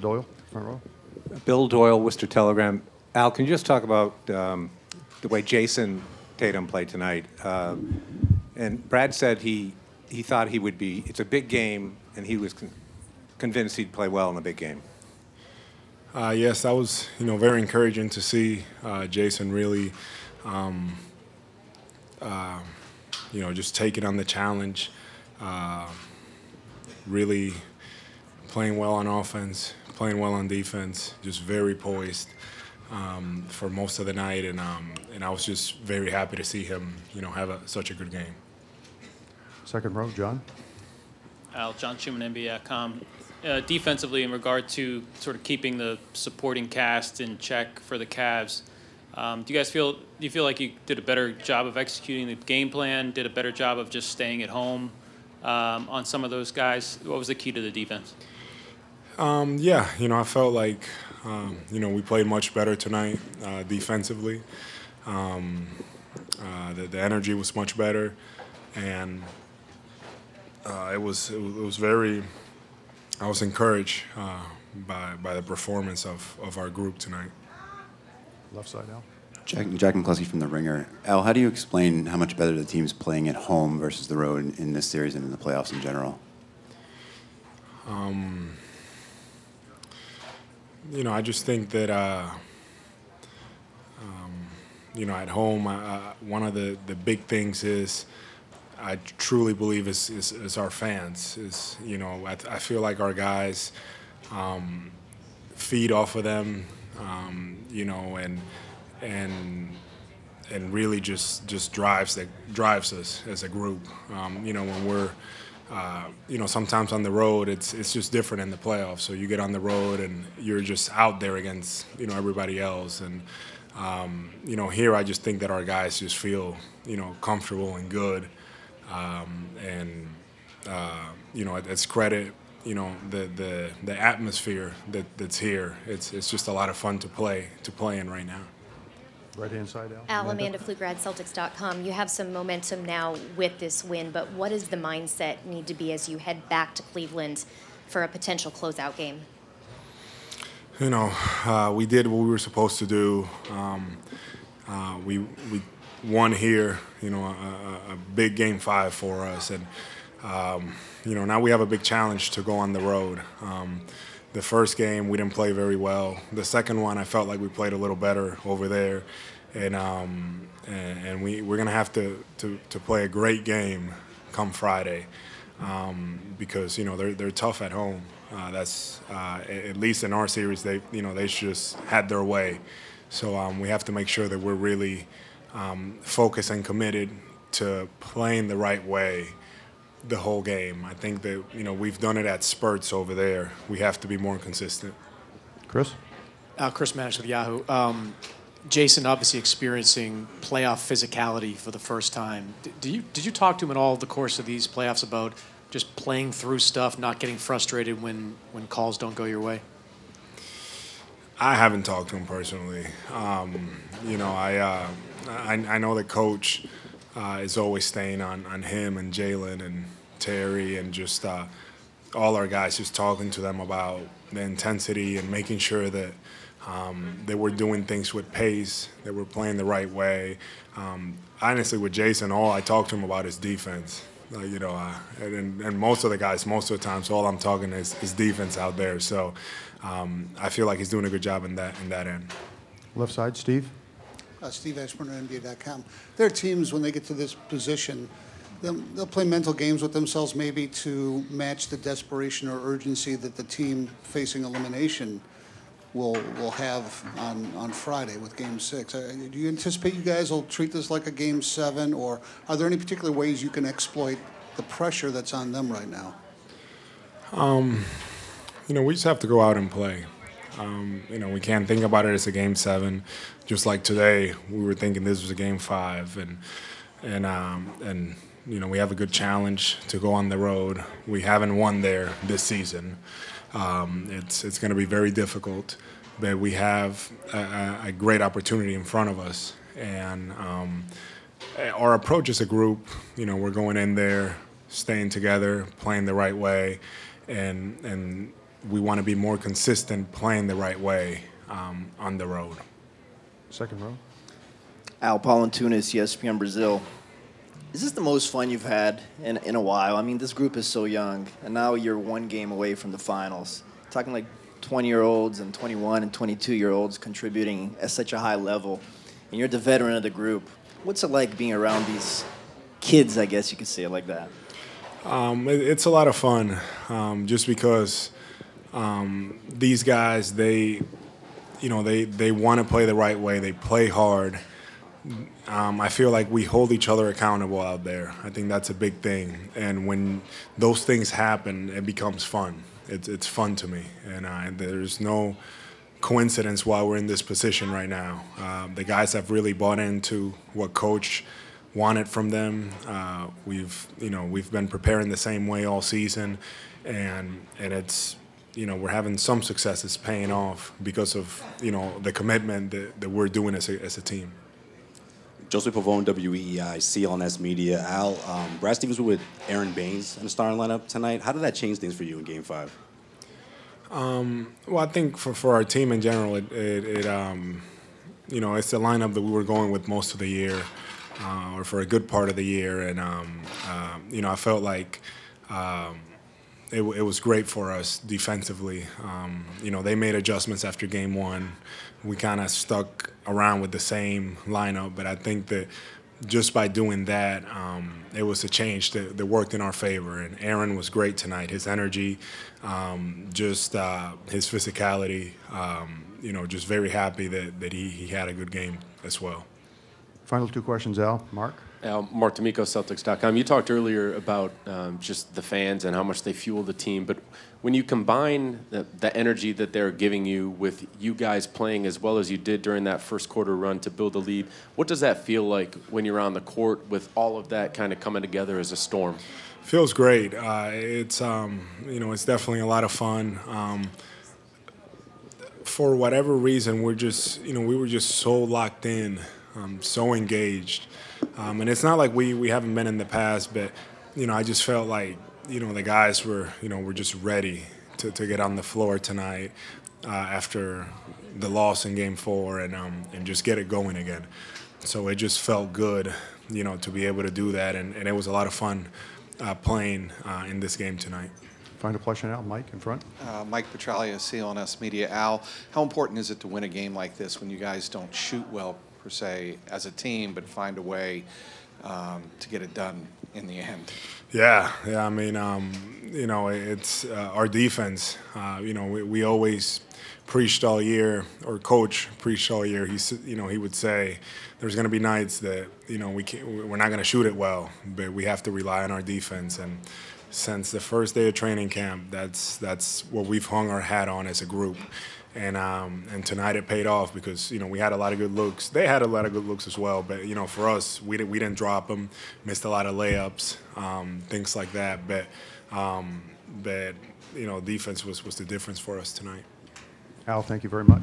Doyle, front row. Bill Doyle, Worcester Telegram. Al, can you just talk about the way Jason Tatum played tonight? And Brad said he thought he would be, it's a big game, and he was convinced he'd play well in a big game. Yes, that was very encouraging to see Jason really just taking on the challenge, really playing well on offense, playing well on defense, just very poised for most of the night, and I was just very happy to see him have such a good game. Second row, John. Al, John Schumann, NBA.com. Defensively, in regard to sort of keeping the supporting cast in check for the Cavs, do you feel like you did a better job of executing the game plan, did a better job of just staying at home on some of those guys? What was the key to the defense? Yeah, I felt like, we played much better tonight defensively. The energy was much better, and it was very. I was encouraged by the performance of our group tonight. Left side, Al. Jack McCluskey from The Ringer. Al, how do you explain how much better the team's playing at home versus the road in this series and in the playoffs in general? I just think that, at home, one of the big things is I truly believe is our fans. I feel like our guys feed off of them, and really just drives us as a group. When we're sometimes on the road, it's just different in the playoffs. So you get on the road and you're just out there against everybody else, and here I just think that our guys just feel comfortable and good. It's credit, the atmosphere that's here. It's just a lot of fun to play in right now. Right-hand side, Al. Al, Amanda Pfluger, Celtics.com. You have some momentum now with this win, but what does the mindset need to be as you head back to Cleveland for a potential closeout game? We did what we were supposed to do. We won here, a big game 5 for us, and now we have a big challenge to go on the road. The first game we didn't play very well. The second one I felt like we played a little better over there, and we're gonna have to play a great game come Friday, because they're tough at home. That's at least in our series they just had their way. So we have to make sure that we're really focused and committed to playing the right way the whole game. I think that we've done it at spurts over there. We have to be more consistent. Chris? Chris Manish with Yahoo. Jason obviously experiencing playoff physicality for the first time. Did you talk to him at all the course of these playoffs about just playing through stuff, not getting frustrated when calls don't go your way? I haven't talked to him personally. I know the coach is always staying on him and Jalen and Terry and just all our guys, just talking to them about the intensity and making sure that they were doing things with pace, that we're playing the right way. Honestly, with Jason, all I talked to him about is defense. And most of the guys, most of the times, all I'm talking is defense out there. So I feel like he's doing a good job in that end. Left side, Steve. Steve Ashburner, NBA.com. There are teams, when they get to this position, they'll play mental games with themselves maybe to match the desperation or urgency that the team facing elimination will have on Friday with Game 6. Do you anticipate you guys will treat this like a Game 7, or are there any particular ways you can exploit the pressure that's on them right now? We just have to go out and play. We can't think about it as a Game 7. Just like today, we were thinking this was a Game 5, and we have a good challenge to go on the road. We haven't won there this season. It's going to be very difficult, but we have a great opportunity in front of us. And our approach as a group, we're going in there, staying together, playing the right way, and we want to be more consistent playing the right way on the road. Second row. Al Paulintunis, ESPN Brazil. Is this the most fun you've had in a while? I mean, this group is so young, and now you're one game away from the finals. Talking like 20-year-olds and 21 and 22-year-olds contributing at such a high level, and you're the veteran of the group. What's it like being around these kids, I guess you could say it like that? It's a lot of fun, just because these guys, they want to play the right way. They play hard. I feel like we hold each other accountable out there. I think that's a big thing. And when those things happen, it becomes fun. It's fun to me. And there's no coincidence why we're in this position right now. The guys have really bought into what Coach wanted from them. We've been preparing the same way all season, and it's, we're having some success. It's paying off because of the commitment that we're doing as a team. Joseph Pavone, WEEI, CLNS Media. Al, Brad Stevens was with Aaron Baines in the starting lineup tonight. How did that change things for you in Game 5? Well, I think for our team in general, it's the lineup that we were going with most of the year, or for a good part of the year, and I felt like it was great for us defensively. They made adjustments after Game 1. We kind of stuck around with the same lineup, but I think that just by doing that, it was a change that worked in our favor. And Aaron was great tonight. His energy, his physicality, just very happy that he had a good game as well. Final two questions, Al. Mark? Mark D'Amico, Celtics.com. You talked earlier about just the fans and how much they fuel the team, but when you combine the energy that they're giving you with you guys playing as well as you did during that first quarter run to build the lead, what does that feel like when you're on the court with all of that kind of coming together as a storm? Feels great. It's definitely a lot of fun. For whatever reason, we were just so locked in, so engaged. And it's not like we haven't been in the past, but I just felt like the guys were just ready to get on the floor tonight after the loss in Game 4 and just get it going again. So it just felt good, to be able to do that, and it was a lot of fun playing in this game tonight. Final question, Al. Mike in front. Mike Petralia, CLNS Media. Al, how important is it to win a game like this when you guys don't shoot well, per se, as a team, but find a way to get it done in the end? Yeah. I mean, it's our defense. We always preached all year, or Coach preached all year. He would say there's going to be nights that we're not going to shoot it well, but we have to rely on our defense. And since the first day of training camp, that's what we've hung our hat on as a group. And tonight it paid off because we had a lot of good looks. They had a lot of good looks as well, but for us, we didn't drop them, missed a lot of layups, things like that. But defense was the difference for us tonight. Al, thank you very much.